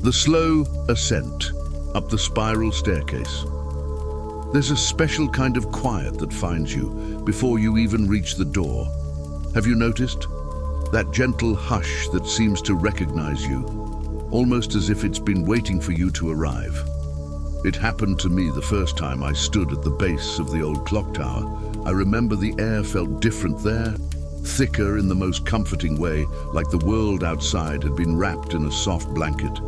The slow ascent up the spiral staircase. There's a special kind of quiet that finds you before you even reach the door. Have you noticed? That gentle hush that seems to recognize you, almost as if it's been waiting for you to arrive. It happened to me the first time I stood at the base of the old clock tower. I remember the air felt different there, thicker in the most comforting way, like the world outside had been wrapped in a soft blanket.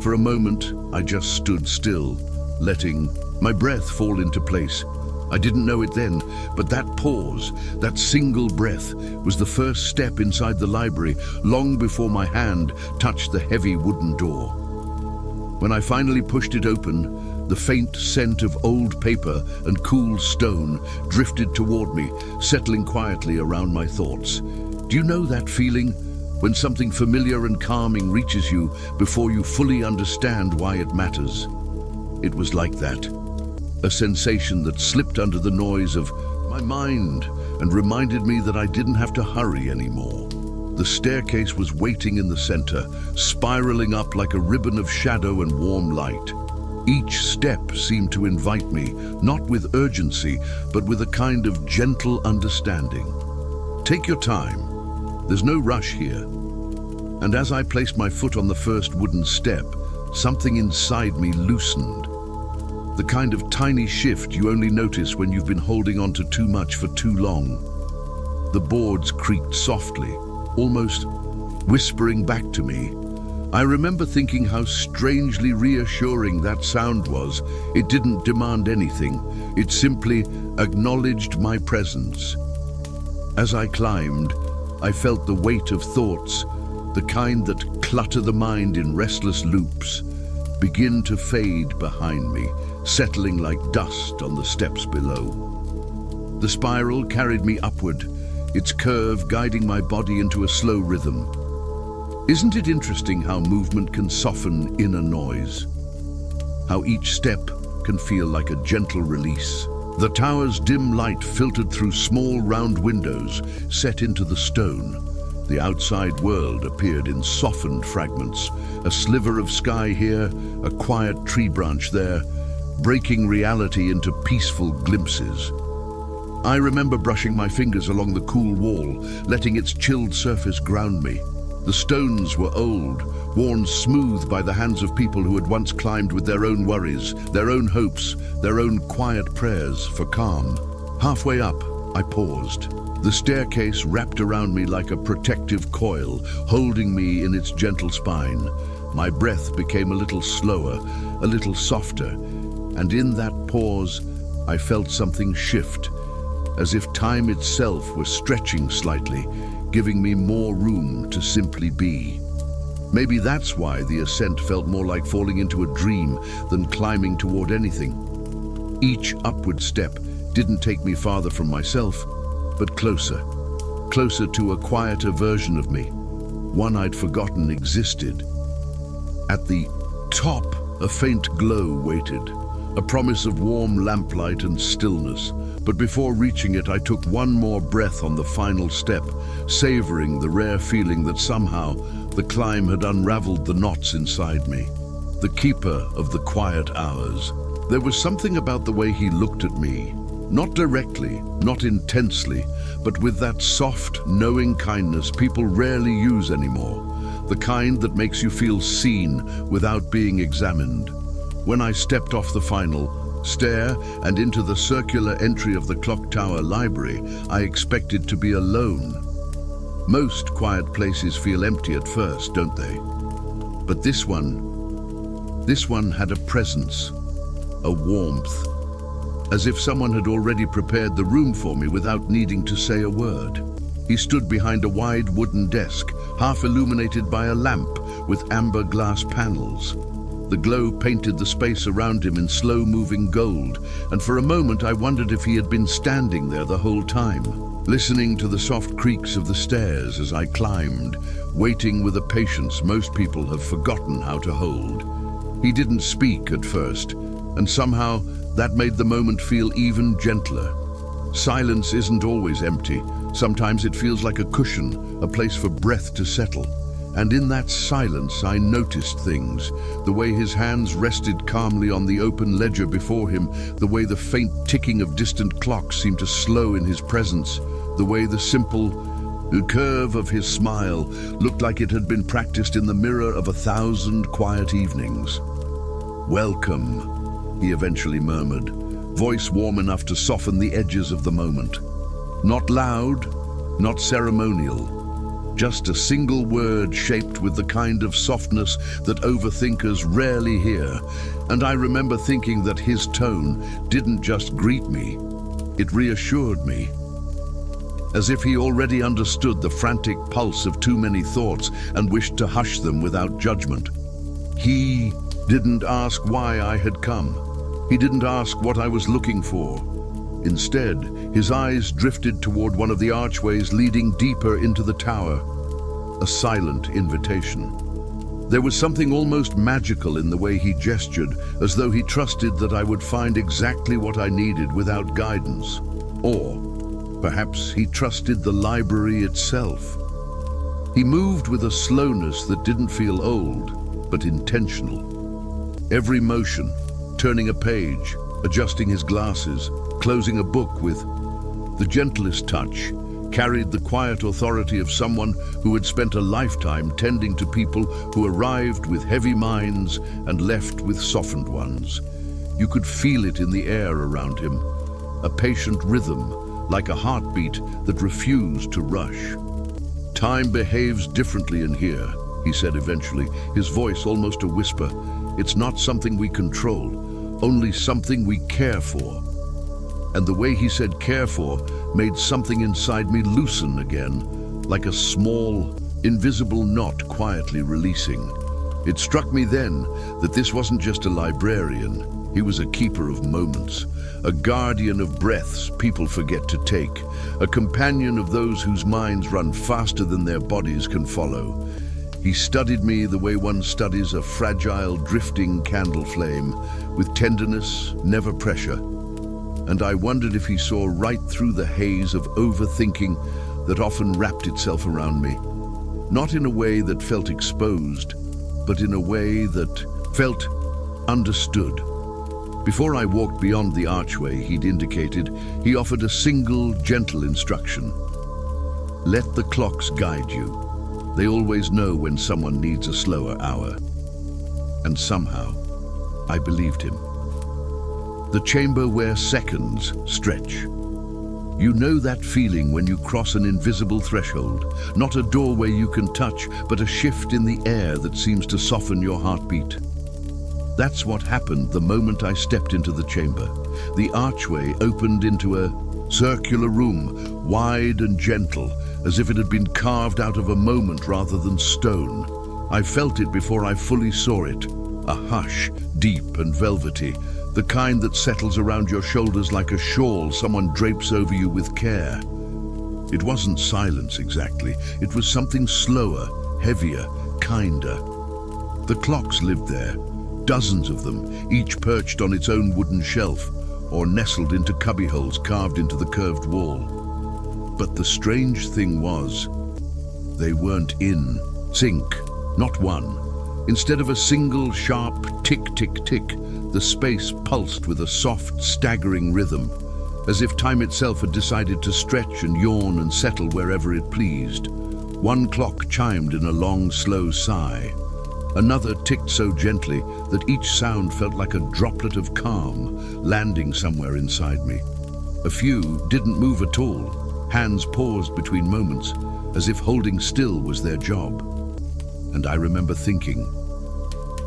For a moment, I just stood still, letting my breath fall into place. I didn't know it then, but that pause, that single breath, was the first step inside the library, long before my hand touched the heavy wooden door. When I finally pushed it open, the faint scent of old paper and cool stone drifted toward me, settling quietly around my thoughts. Do you know that feeling? When something familiar and calming reaches you before you fully understand why it matters. It was like that. A sensation that slipped under the noise of my mind and reminded me that I didn't have to hurry anymore. The staircase was waiting in the center, spiraling up like a ribbon of shadow and warm light. Each step seemed to invite me, not with urgency, but with a kind of gentle understanding. Take your time. There's no rush here. And as I placed my foot on the first wooden step, something inside me loosened. The kind of tiny shift you only notice when you've been holding on to too much for too long. The boards creaked softly, almost whispering back to me. I remember thinking how strangely reassuring that sound was. It didn't demand anything. It simply acknowledged my presence. As I climbed, I felt the weight of thoughts, the kind that clutter the mind in restless loops, begin to fade behind me, settling like dust on the steps below. The spiral carried me upward, its curve guiding my body into a slow rhythm. Isn't it interesting how movement can soften inner noise? How each step can feel like a gentle release? The tower's dim light filtered through small round windows set into the stone. The outside world appeared in softened fragments, a sliver of sky here, a quiet tree branch there, breaking reality into peaceful glimpses. I remember brushing my fingers along the cool wall, letting its chilled surface ground me. The stones were old, worn smooth by the hands of people who had once climbed with their own worries, their own hopes, their own quiet prayers for calm. Halfway up, I paused. The staircase wrapped around me like a protective coil, holding me in its gentle spine. My breath became a little slower, a little softer, and in that pause, I felt something shift, as if time itself was stretching slightly, giving me more room to simply be. Maybe that's why the ascent felt more like falling into a dream than climbing toward anything. Each upward step didn't take me farther from myself, but closer to a quieter version of me, one I'd forgotten existed. At the top, a faint glow waited, a promise of warm lamplight and stillness. But before reaching it, I took one more breath on the final step, savoring the rare feeling that somehow the climb had unraveled the knots inside me. The keeper of the quiet hours. There was something about the way he looked at me, not directly, not intensely, but with that soft, knowing kindness people rarely use anymore, the kind that makes you feel seen without being examined. When I stepped off the final stair and into the circular entry of the clock tower library, I expected to be alone. Most quiet places feel empty at first, don't they? But this one had a presence, a warmth, as if someone had already prepared the room for me without needing to say a word. He stood behind a wide wooden desk, half illuminated by a lamp with amber glass panels. The glow painted the space around him in slow-moving gold, and for a moment I wondered if he had been standing there the whole time, listening to the soft creaks of the stairs as I climbed, waiting with a patience most people have forgotten how to hold. He didn't speak at first, and somehow that made the moment feel even gentler. Silence isn't always empty. Sometimes it feels like a cushion, a place for breath to settle. And in that silence, I noticed things. The way his hands rested calmly on the open ledger before him, the way the faint ticking of distant clocks seemed to slow in his presence, the way the simple curve of his smile looked like it had been practiced in the mirror of 1,000 quiet evenings. "Welcome," he eventually murmured, voice warm enough to soften the edges of the moment. Not loud, not ceremonial. Just a single word shaped with the kind of softness that overthinkers rarely hear. And I remember thinking that his tone didn't just greet me, it reassured me. As if he already understood the frantic pulse of too many thoughts and wished to hush them without judgment. He didn't ask why I had come. He didn't ask what I was looking for. Instead, his eyes drifted toward one of the archways leading deeper into the tower, a silent invitation. There was something almost magical in the way he gestured, as though he trusted that I would find exactly what I needed without guidance. Or perhaps he trusted the library itself. He moved with a slowness that didn't feel old, but intentional. Every motion, turning a page, adjusting his glasses, closing a book with the gentlest touch, carried the quiet authority of someone who had spent a lifetime tending to people who arrived with heavy minds and left with softened ones. You could feel it in the air around him, a patient rhythm, like a heartbeat that refused to rush. "Time behaves differently in here," he said eventually, his voice almost a whisper. "It's not something we control, only something we care for." And the way he said care for made something inside me loosen again, like a small, invisible knot quietly releasing. It struck me then that this wasn't just a librarian, he was a keeper of moments, a guardian of breaths people forget to take, a companion of those whose minds run faster than their bodies can follow. He studied me the way one studies a fragile, drifting candle flame, with tenderness, never pressure. And I wondered if he saw right through the haze of overthinking that often wrapped itself around me. Not in a way that felt exposed, but in a way that felt understood. Before I walked beyond the archway he'd indicated, he offered a single, gentle instruction. "Let the clocks guide you. They always know when someone needs a slower hour." And somehow, I believed him. The chamber where seconds stretch. You know that feeling when you cross an invisible threshold, not a doorway you can touch, but a shift in the air that seems to soften your heartbeat. That's what happened the moment I stepped into the chamber. The archway opened into a circular room, wide and gentle, as if it had been carved out of a moment rather than stone. I felt it before I fully saw it, a hush, deep and velvety, the kind that settles around your shoulders like a shawl someone drapes over you with care. It wasn't silence exactly, it was something slower, heavier, kinder. The clocks lived there, dozens of them, each perched on its own wooden shelf or nestled into cubbyholes carved into the curved wall. But the strange thing was, they weren't in sync, not one. Instead of a single sharp tick, tick, tick, the space pulsed with a soft, staggering rhythm, as if time itself had decided to stretch and yawn and settle wherever it pleased. One clock chimed in a long, slow sigh. Another ticked so gently that each sound felt like a droplet of calm landing somewhere inside me. A few didn't move at all. Hands paused between moments, as if holding still was their job. And I remember thinking,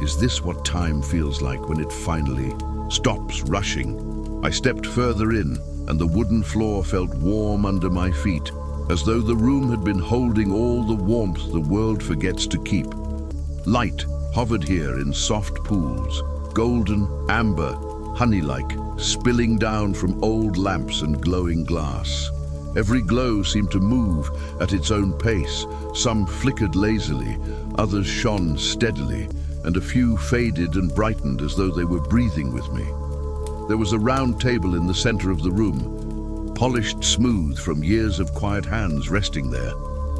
is this what time feels like when it finally stops rushing? I stepped further in, and the wooden floor felt warm under my feet, as though the room had been holding all the warmth the world forgets to keep. Light hovered here in soft pools, golden, amber, honey-like, spilling down from old lamps and glowing glass. Every glow seemed to move at its own pace. Some flickered lazily, others shone steadily, and a few faded and brightened as though they were breathing with me. There was a round table in the center of the room, polished smooth from years of quiet hands resting there.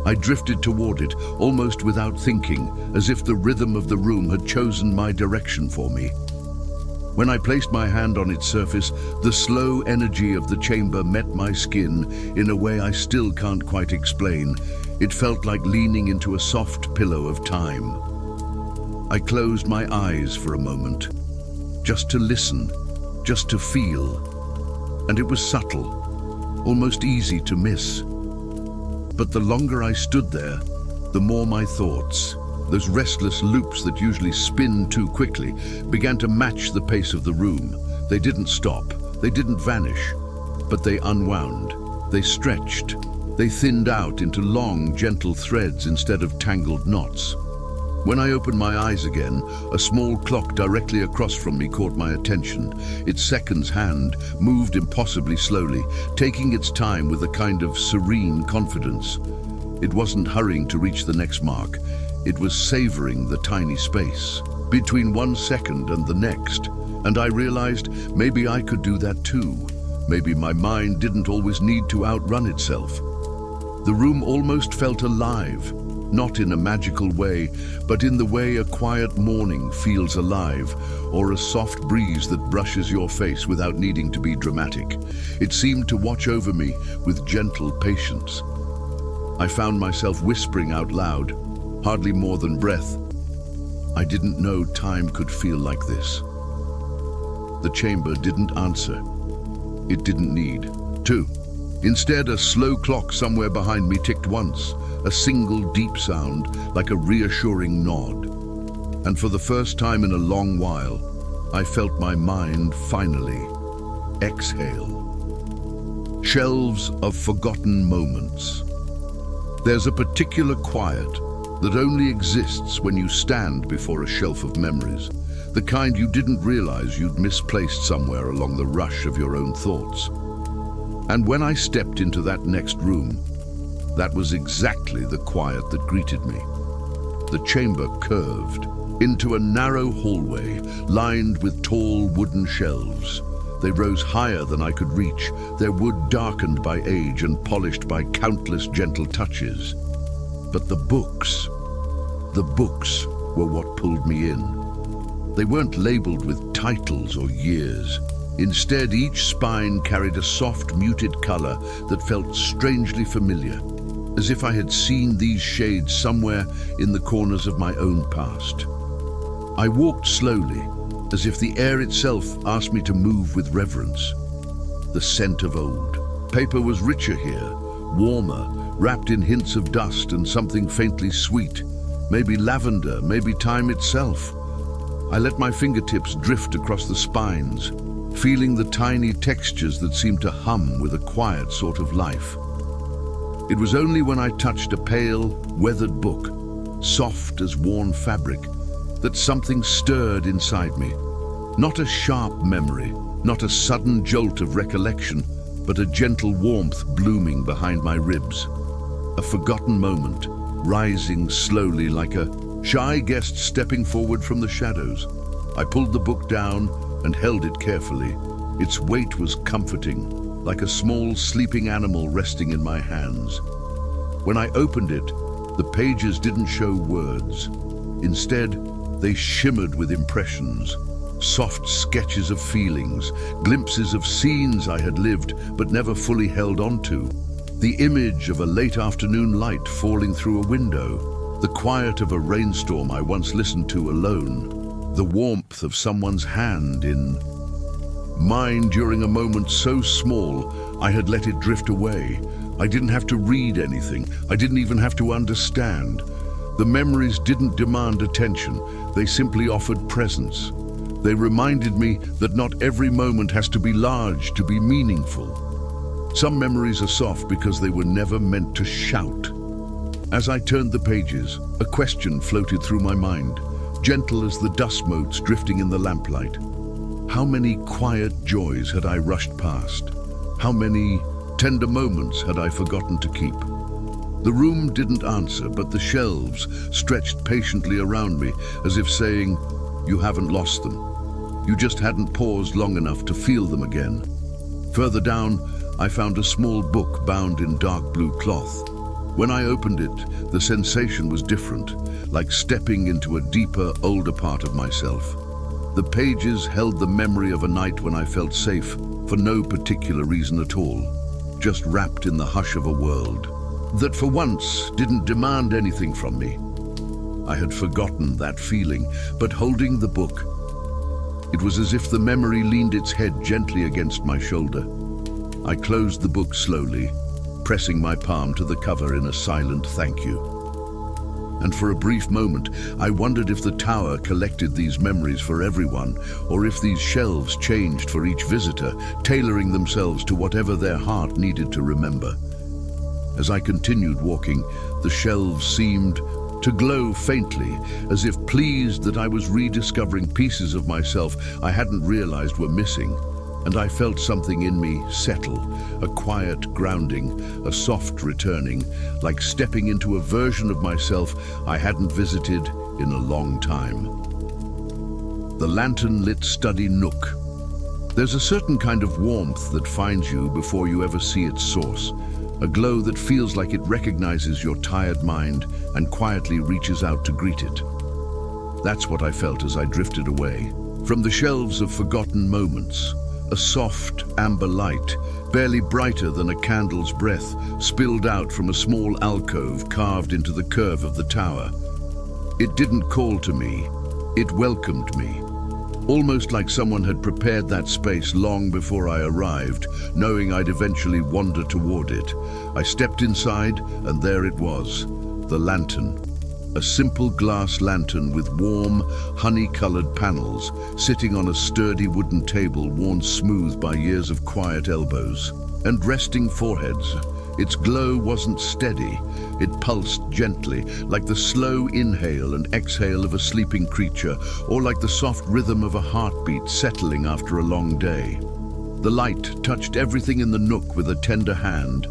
I drifted toward it, almost without thinking, as if the rhythm of the room had chosen my direction for me. When I placed my hand on its surface, the slow energy of the chamber met my skin in a way I still can't quite explain. It felt like leaning into a soft pillow of time. I closed my eyes for a moment, just to listen, just to feel. And it was subtle, almost easy to miss. But the longer I stood there, the more my thoughts, those restless loops that usually spin too quickly, began to match the pace of the room. They didn't stop, they didn't vanish, but they unwound, they stretched, they thinned out into long, gentle threads instead of tangled knots. When I opened my eyes again, a small clock directly across from me caught my attention. Its seconds hand moved impossibly slowly, taking its time with a kind of serene confidence. It wasn't hurrying to reach the next mark. It was savoring the tiny space between 1 second and the next. And I realized maybe I could do that too. Maybe my mind didn't always need to outrun itself. The room almost felt alive. Not in a magical way, but in the way a quiet morning feels alive, or a soft breeze that brushes your face without needing to be dramatic. It seemed to watch over me with gentle patience. I found myself whispering out loud, hardly more than breath. I didn't know time could feel like this. The chamber didn't answer. It didn't need to. Instead, a slow clock somewhere behind me ticked once, a single deep sound, like a reassuring nod. And for the first time in a long while, I felt my mind finally exhale. Shelves of forgotten moments. There's a particular quiet that only exists when you stand before a shelf of memories, the kind you didn't realize you'd misplaced somewhere along the rush of your own thoughts. And when I stepped into that next room, that was exactly the quiet that greeted me. The chamber curved into a narrow hallway lined with tall wooden shelves. They rose higher than I could reach, their wood darkened by age and polished by countless gentle touches. But the books were what pulled me in. They weren't labeled with titles or years. Instead, each spine carried a soft, muted color that felt strangely familiar, as if I had seen these shades somewhere in the corners of my own past. I walked slowly, as if the air itself asked me to move with reverence. The scent of old. Paper was richer here, warmer, wrapped in hints of dust and something faintly sweet. Maybe lavender, maybe time itself. I let my fingertips drift across the spines, feeling the tiny textures that seemed to hum with a quiet sort of life. It was only when I touched a pale, weathered book, soft as worn fabric, that something stirred inside me. Not a sharp memory, not a sudden jolt of recollection, but a gentle warmth blooming behind my ribs. A forgotten moment, rising slowly like a shy guest stepping forward from the shadows. I pulled the book down and held it carefully. Its weight was comforting, like a small sleeping animal resting in my hands. When I opened it, the pages didn't show words. Instead, they shimmered with impressions, soft sketches of feelings, glimpses of scenes I had lived but never fully held onto. The image of a late afternoon light falling through a window, the quiet of a rainstorm I once listened to alone, the warmth of someone's hand in mine during a moment so small I had let it drift away. I didn't have to read anything. I didn't even have to understand. The memories didn't demand attention. They simply offered presence. They reminded me that not every moment has to be large to be meaningful. Some memories are soft because they were never meant to shout. As I turned the pages, a question floated through my mind, gentle as the dust motes drifting in the lamplight. How many quiet joys had I rushed past? How many tender moments had I forgotten to keep? The room didn't answer, but the shelves stretched patiently around me, as if saying, "You haven't lost them. You just hadn't paused long enough to feel them again." Further down, I found a small book bound in dark blue cloth. When I opened it, the sensation was different, like stepping into a deeper, older part of myself. The pages held the memory of a night when I felt safe, for no particular reason at all, just wrapped in the hush of a world that for once didn't demand anything from me. I had forgotten that feeling, but holding the book, it was as if the memory leaned its head gently against my shoulder. I closed the book slowly, pressing my palm to the cover in a silent thank you. And for a brief moment, I wondered if the tower collected these memories for everyone, or if these shelves changed for each visitor, tailoring themselves to whatever their heart needed to remember. As I continued walking, the shelves seemed to glow faintly, as if pleased that I was rediscovering pieces of myself I hadn't realized were missing. And I felt something in me settle, a quiet grounding, a soft returning, like stepping into a version of myself I hadn't visited in a long time. The lantern-lit study nook. There's a certain kind of warmth that finds you before you ever see its source, a glow that feels like it recognizes your tired mind and quietly reaches out to greet it. That's what I felt as I drifted away. From the shelves of forgotten moments, a soft, amber light, barely brighter than a candle's breath, spilled out from a small alcove carved into the curve of the tower. It didn't call to me, it welcomed me. Almost like someone had prepared that space long before I arrived, knowing I'd eventually wander toward it. I stepped inside, and there it was, the lantern. A simple glass lantern with warm, honey-colored panels, sitting on a sturdy wooden table worn smooth by years of quiet elbows and resting foreheads. Its glow wasn't steady. It pulsed gently, like the slow inhale and exhale of a sleeping creature, or like the soft rhythm of a heartbeat settling after a long day. The light touched everything in the nook with a tender hand: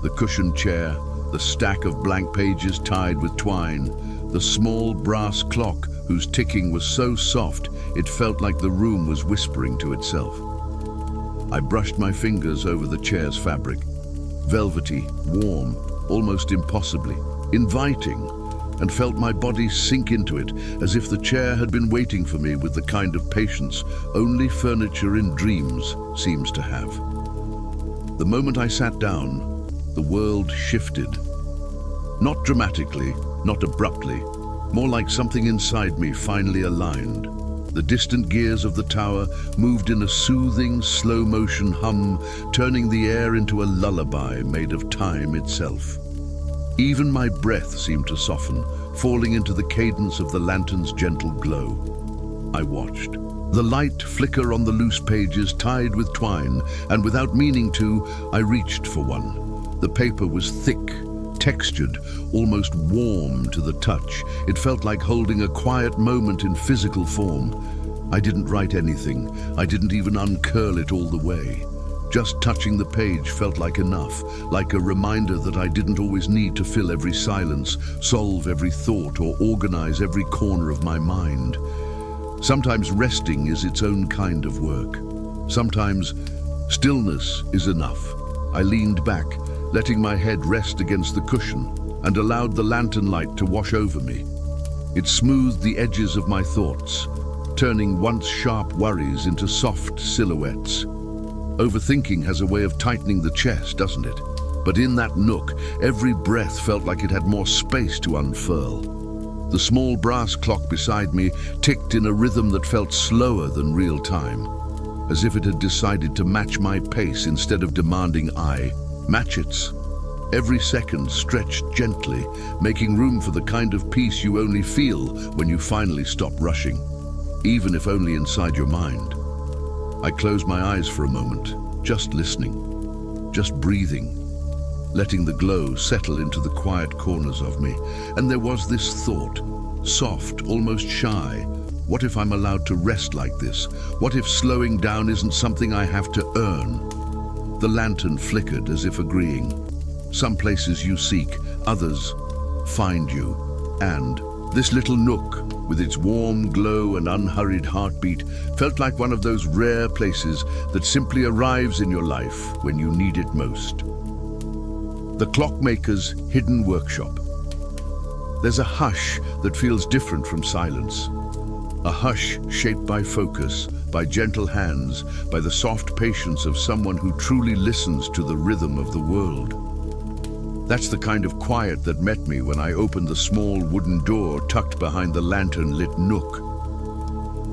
the cushioned chair, the stack of blank pages tied with twine, the small brass clock whose ticking was so soft it felt like the room was whispering to itself. I brushed my fingers over the chair's fabric, velvety, warm, almost impossibly inviting, and felt my body sink into it as if the chair had been waiting for me with the kind of patience only furniture in dreams seems to have. The moment I sat down, the world shifted. Not dramatically, not abruptly, more like something inside me finally aligned. The distant gears of the tower moved in a soothing, slow-motion hum, turning the air into a lullaby made of time itself. Even my breath seemed to soften, falling into the cadence of the lantern's gentle glow. I watched. The light flicker on the loose pages tied with twine, and without meaning to, I reached for one. The paper was thick, textured, almost warm to the touch. It felt like holding a quiet moment in physical form. I didn't write anything. I didn't even uncurl it all the way. Just touching the page felt like enough, like a reminder that I didn't always need to fill every silence, solve every thought, or organize every corner of my mind. Sometimes resting is its own kind of work. Sometimes stillness is enough. I leaned back, letting my head rest against the cushion, and allowed the lantern light to wash over me. It smoothed the edges of my thoughts, turning once sharp worries into soft silhouettes. Overthinking has a way of tightening the chest, doesn't it? But in that nook, every breath felt like it had more space to unfurl. The small brass clock beside me ticked in a rhythm that felt slower than real time, as if it had decided to match my pace instead of demanding I match its. Every second stretched gently, making room for the kind of peace you only feel when you finally stop rushing, even if only inside your mind. I closed my eyes for a moment, just listening, just breathing, letting the glow settle into the quiet corners of me. And there was this thought, soft, almost shy. What if I'm allowed to rest like this? What if slowing down isn't something I have to earn? The lantern flickered as if agreeing. Some places you seek, others find you. And this little nook, with its warm glow and unhurried heartbeat, felt like one of those rare places that simply arrives in your life when you need it most. The clockmaker's hidden workshop. There's a hush that feels different from silence. A hush shaped by focus, by gentle hands, by the soft patience of someone who truly listens to the rhythm of the world. That's the kind of quiet that met me when I opened the small wooden door tucked behind the lantern-lit nook.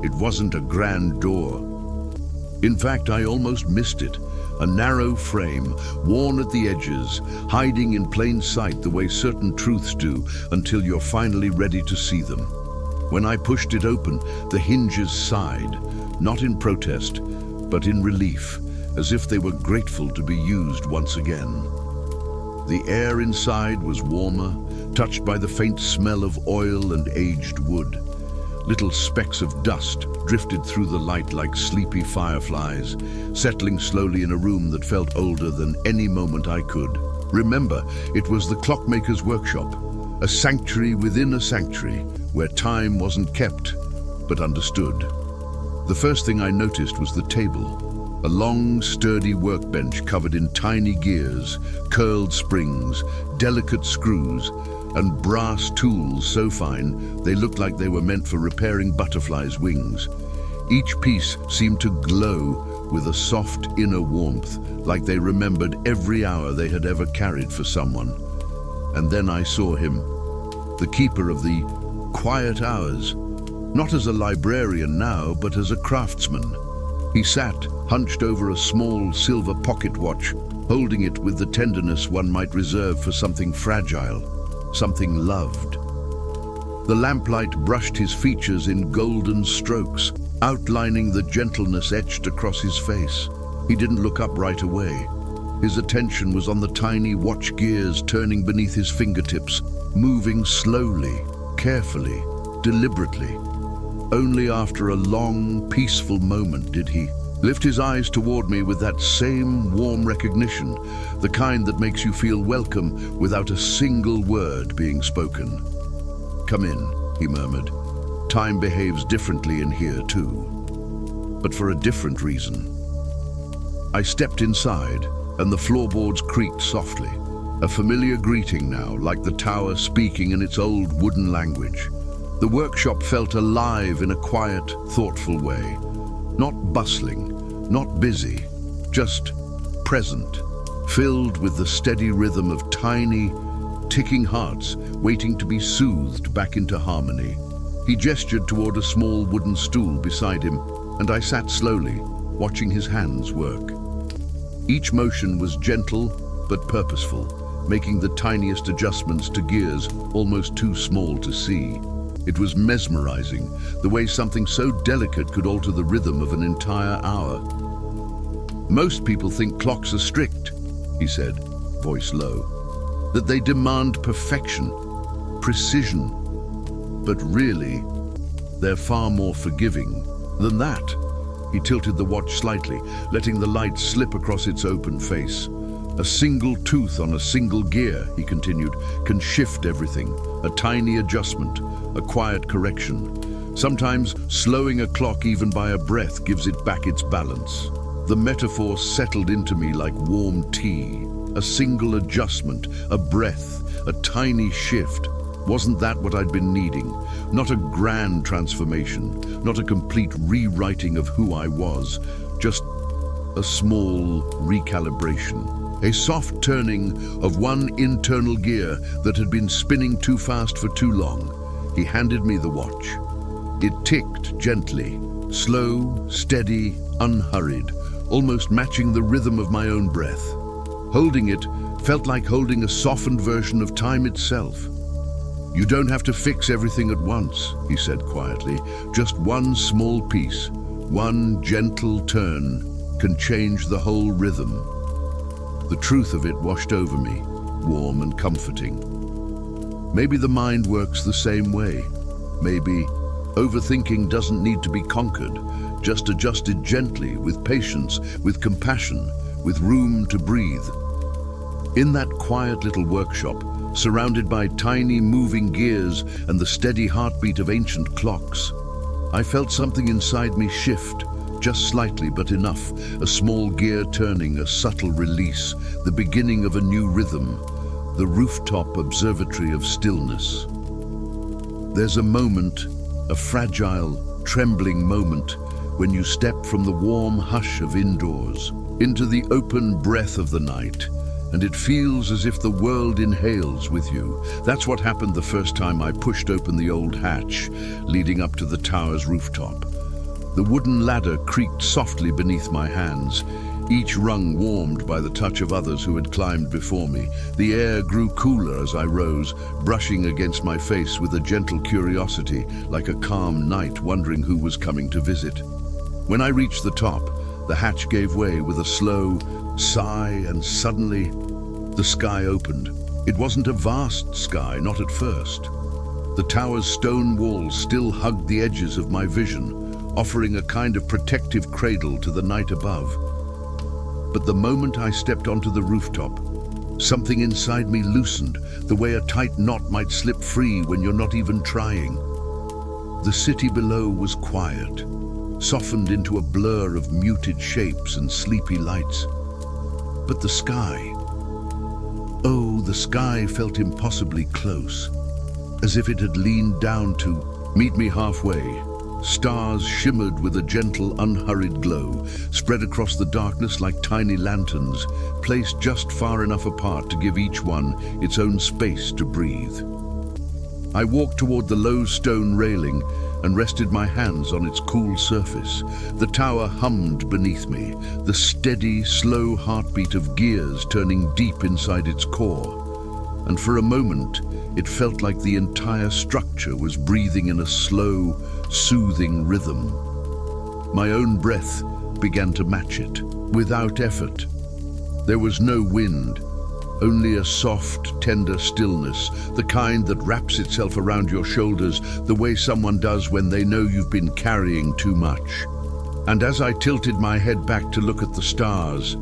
It wasn't a grand door. In fact, I almost missed it. A narrow frame, worn at the edges, hiding in plain sight the way certain truths do until you're finally ready to see them. When I pushed it open, the hinges sighed, not in protest, but in relief, as if they were grateful to be used once again. The air inside was warmer, touched by the faint smell of oil and aged wood. Little specks of dust drifted through the light like sleepy fireflies, settling slowly in a room that felt older than any moment I could. Remember, it was the clockmaker's workshop, a sanctuary within a sanctuary, where time wasn't kept, but understood. The first thing I noticed was the table, a long, sturdy workbench covered in tiny gears, curled springs, delicate screws, and brass tools so fine they looked like they were meant for repairing butterflies' wings. Each piece seemed to glow with a soft inner warmth, like they remembered every hour they had ever carried for someone. And then I saw him, the keeper of the quiet hours, not as a librarian now, but as a craftsman. He sat, hunched over a small silver pocket watch, holding it with the tenderness one might reserve for something fragile, something loved. The lamplight brushed his features in golden strokes, outlining the gentleness etched across his face. He didn't look up right away. His attention was on the tiny watch gears turning beneath his fingertips, moving slowly, carefully, deliberately. Only after a long, peaceful moment did he lift his eyes toward me with that same warm recognition, the kind that makes you feel welcome without a single word being spoken. "Come in," he murmured. "Time behaves differently in here too, but for a different reason." I stepped inside, and the floorboards creaked softly. A familiar greeting now, like the tower speaking in its old wooden language. The workshop felt alive in a quiet, thoughtful way. Not bustling, not busy, just present, filled with the steady rhythm of tiny, ticking hearts waiting to be soothed back into harmony. He gestured toward a small wooden stool beside him, and I sat slowly, watching his hands work. Each motion was gentle but purposeful, making the tiniest adjustments to gears almost too small to see. It was mesmerizing, the way something so delicate could alter the rhythm of an entire hour. "Most people think clocks are strict," he said, voice low, "that they demand perfection, precision. But really, they're far more forgiving than that." He tilted the watch slightly, letting the light slip across its open face. "A single tooth on a single gear," he continued, "can shift everything. A tiny adjustment, a quiet correction. Sometimes slowing a clock even by a breath gives it back its balance." The metaphor settled into me like warm tea. A single adjustment, a breath, a tiny shift. Wasn't that what I'd been needing? Not a grand transformation, not a complete rewriting of who I was, just a small recalibration. A soft turning of one internal gear that had been spinning too fast for too long. He handed me the watch. It ticked gently, slow, steady, unhurried, almost matching the rhythm of my own breath. Holding it felt like holding a softened version of time itself. "You don't have to fix everything at once," he said quietly. "Just one small piece, one gentle turn can change the whole rhythm." The truth of it washed over me, warm and comforting. Maybe the mind works the same way. Maybe overthinking doesn't need to be conquered, just adjusted gently, with patience, with compassion, with room to breathe. In that quiet little workshop, surrounded by tiny moving gears and the steady heartbeat of ancient clocks, I felt something inside me shift, just slightly but enough, a small gear turning, a subtle release, the beginning of a new rhythm, the rooftop observatory of stillness. There's a moment, a fragile, trembling moment, when you step from the warm hush of indoors into the open breath of the night, and it feels as if the world inhales with you. That's what happened the first time I pushed open the old hatch leading up to the tower's rooftop. The wooden ladder creaked softly beneath my hands, each rung warmed by the touch of others who had climbed before me. The air grew cooler as I rose, brushing against my face with a gentle curiosity, like a calm knight wondering who was coming to visit. When I reached the top, the hatch gave way with a slow sigh, and suddenly the sky opened. It wasn't a vast sky, not at first. The tower's stone walls still hugged the edges of my vision, offering a kind of protective cradle to the night above. But the moment I stepped onto the rooftop, something inside me loosened, the way a tight knot might slip free when you're not even trying. The city below was quiet, softened into a blur of muted shapes and sleepy lights. But the sky, oh, the sky felt impossibly close, as if it had leaned down to meet me halfway. Stars shimmered with a gentle, unhurried glow, spread across the darkness like tiny lanterns, placed just far enough apart to give each one its own space to breathe. I walked toward the low stone railing and rested my hands on its cool surface. The tower hummed beneath me, the steady, slow heartbeat of gears turning deep inside its core. And for a moment, it felt like the entire structure was breathing in a slow, soothing rhythm. My own breath began to match it, without effort. There was no wind, only a soft, tender stillness, the kind that wraps itself around your shoulders the way someone does when they know you've been carrying too much. And as I tilted my head back to look at the stars,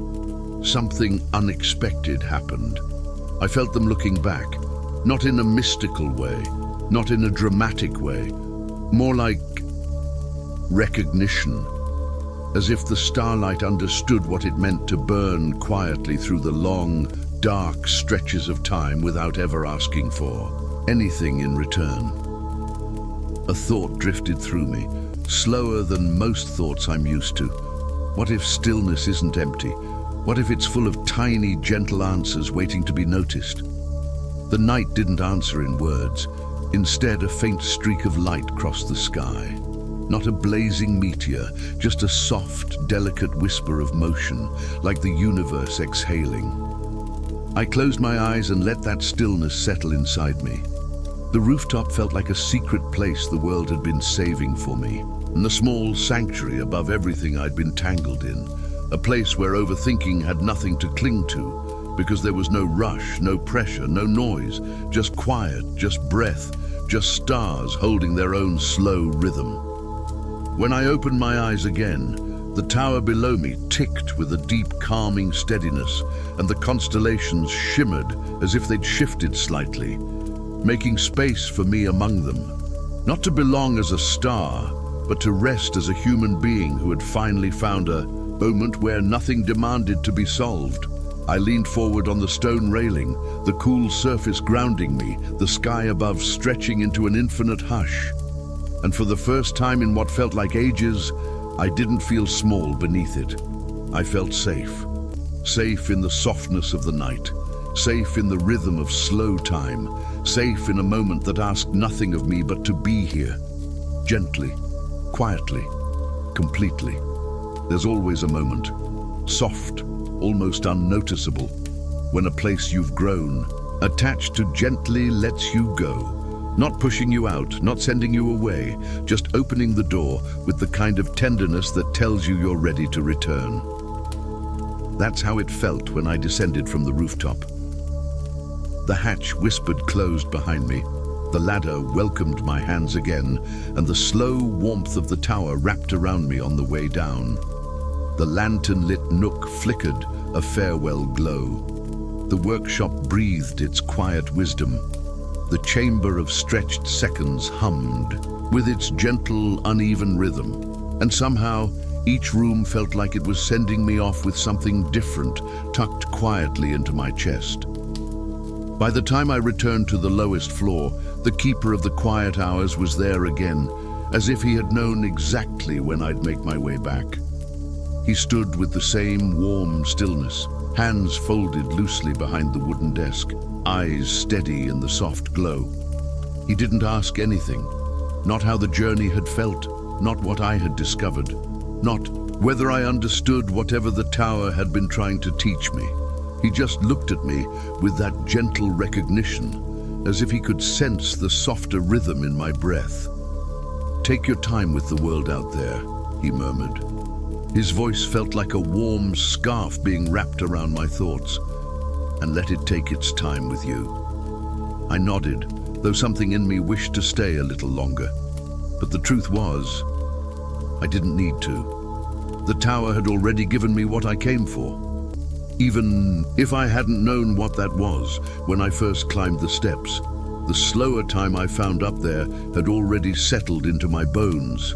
something unexpected happened. I felt them looking back, not in a mystical way, not in a dramatic way, more like recognition, as if the starlight understood what it meant to burn quietly through the long, dark stretches of time without ever asking for anything in return. A thought drifted through me, slower than most thoughts I'm used to. What if stillness isn't empty? What if it's full of tiny, gentle answers waiting to be noticed? The night didn't answer in words. Instead, a faint streak of light crossed the sky. Not a blazing meteor, just a soft, delicate whisper of motion, like the universe exhaling. I closed my eyes and let that stillness settle inside me. The rooftop felt like a secret place the world had been saving for me, and a small sanctuary above everything I'd been tangled in, a place where overthinking had nothing to cling to, because there was no rush, no pressure, no noise, just quiet, just breath, just stars holding their own slow rhythm. When I opened my eyes again, the tower below me ticked with a deep, calming steadiness, and the constellations shimmered as if they'd shifted slightly, making space for me among them. Not to belong as a star, but to rest as a human being who had finally found a moment where nothing demanded to be solved. I leaned forward on the stone railing, the cool surface grounding me, the sky above stretching into an infinite hush. And for the first time in what felt like ages, I didn't feel small beneath it. I felt safe. Safe in the softness of the night. Safe in the rhythm of slow time. Safe in a moment that asked nothing of me but to be here. Gently, quietly, completely. There's always a moment. Soft, almost unnoticeable, when a place you've grown, attached to, gently lets you go. Not pushing you out, not sending you away, just opening the door with the kind of tenderness that tells you you're ready to return. That's how it felt when I descended from the rooftop. The hatch whispered closed behind me. The ladder welcomed my hands again, and the slow warmth of the tower wrapped around me on the way down. The lantern-lit nook flickered, a farewell glow. The workshop breathed its quiet wisdom. The chamber of stretched seconds hummed, with its gentle, uneven rhythm. And somehow, each room felt like it was sending me off with something different, tucked quietly into my chest. By the time I returned to the lowest floor, the keeper of the quiet hours was there again, as if he had known exactly when I'd make my way back. He stood with the same warm stillness, hands folded loosely behind the wooden desk, eyes steady in the soft glow. He didn't ask anything, not how the journey had felt, not what I had discovered, not whether I understood whatever the tower had been trying to teach me. He just looked at me with that gentle recognition, as if he could sense the softer rhythm in my breath. "Take your time with the world out there," he murmured. His voice felt like a warm scarf being wrapped around my thoughts. "And let it take its time with you." I nodded, though something in me wished to stay a little longer. But the truth was, I didn't need to. The tower had already given me what I came for. Even if I hadn't known what that was when I first climbed the steps, the slower time I found up there had already settled into my bones.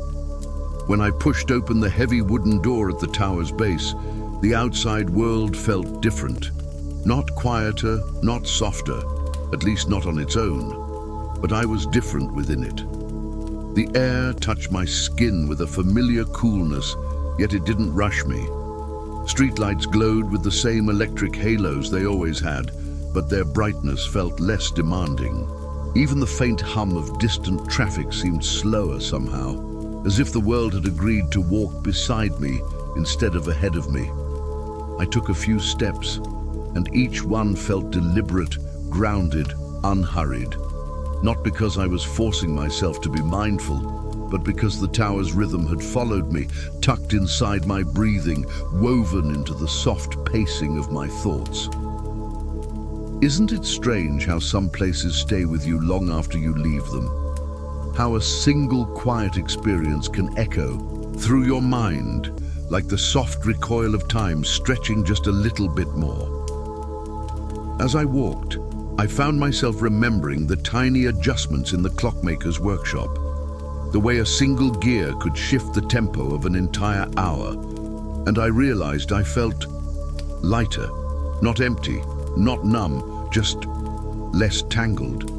When I pushed open the heavy wooden door at the tower's base, the outside world felt different. Not quieter, not softer, at least not on its own, but I was different within it. The air touched my skin with a familiar coolness, yet it didn't rush me. Streetlights glowed with the same electric halos they always had, but their brightness felt less demanding. Even the faint hum of distant traffic seemed slower somehow, as if the world had agreed to walk beside me instead of ahead of me. I took a few steps, and each one felt deliberate, grounded, unhurried. Not because I was forcing myself to be mindful, but because the tower's rhythm had followed me, tucked inside my breathing, woven into the soft pacing of my thoughts. Isn't it strange how some places stay with you long after you leave them? How a single quiet experience can echo through your mind, like the soft recoil of time stretching just a little bit more. As I walked, I found myself remembering the tiny adjustments in the clockmaker's workshop, the way a single gear could shift the tempo of an entire hour, and I realized I felt lighter, not empty, not numb, just less tangled.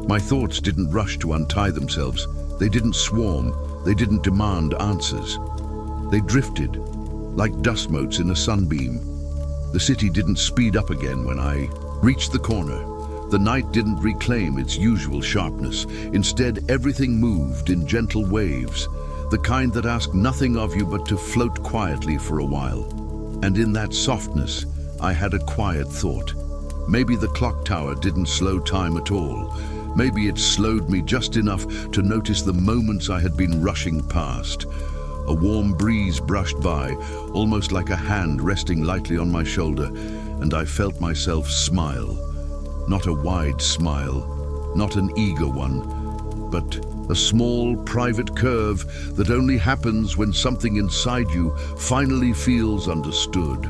My thoughts didn't rush to untie themselves. They didn't swarm. They didn't demand answers. They drifted, like dust motes in a sunbeam. The city didn't speed up again when I reached the corner. The night didn't reclaim its usual sharpness. Instead, everything moved in gentle waves, the kind that ask nothing of you but to float quietly for a while. And in that softness, I had a quiet thought. Maybe the clock tower didn't slow time at all. Maybe it slowed me just enough to notice the moments I had been rushing past. A warm breeze brushed by, almost like a hand resting lightly on my shoulder, and I felt myself smile. Not a wide smile, not an eager one, but a small, private curve that only happens when something inside you finally feels understood.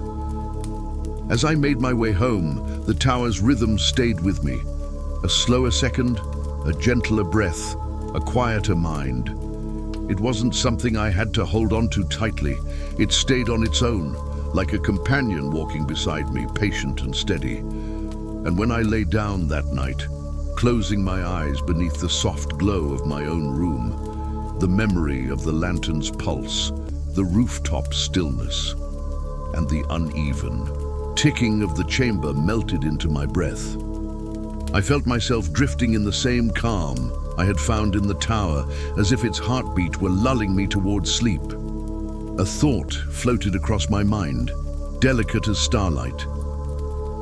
As I made my way home, the tower's rhythm stayed with me. A slower second, a gentler breath, a quieter mind. It wasn't something I had to hold on to tightly. It stayed on its own, like a companion walking beside me, patient and steady. And when I lay down that night, closing my eyes beneath the soft glow of my own room, the memory of the lantern's pulse, the rooftop stillness, and the uneven ticking of the chamber melted into my breath. I felt myself drifting in the same calm I had found in the tower, as if its heartbeat were lulling me towards sleep. A thought floated across my mind, delicate as starlight.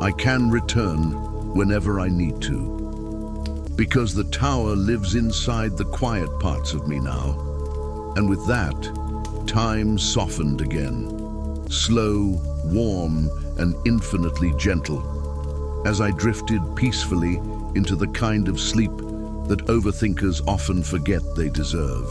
I can return whenever I need to, because the tower lives inside the quiet parts of me now. And with that, time softened again, slow, warm, and infinitely gentle, as I drifted peacefully into the kind of sleep that overthinkers often forget they deserve.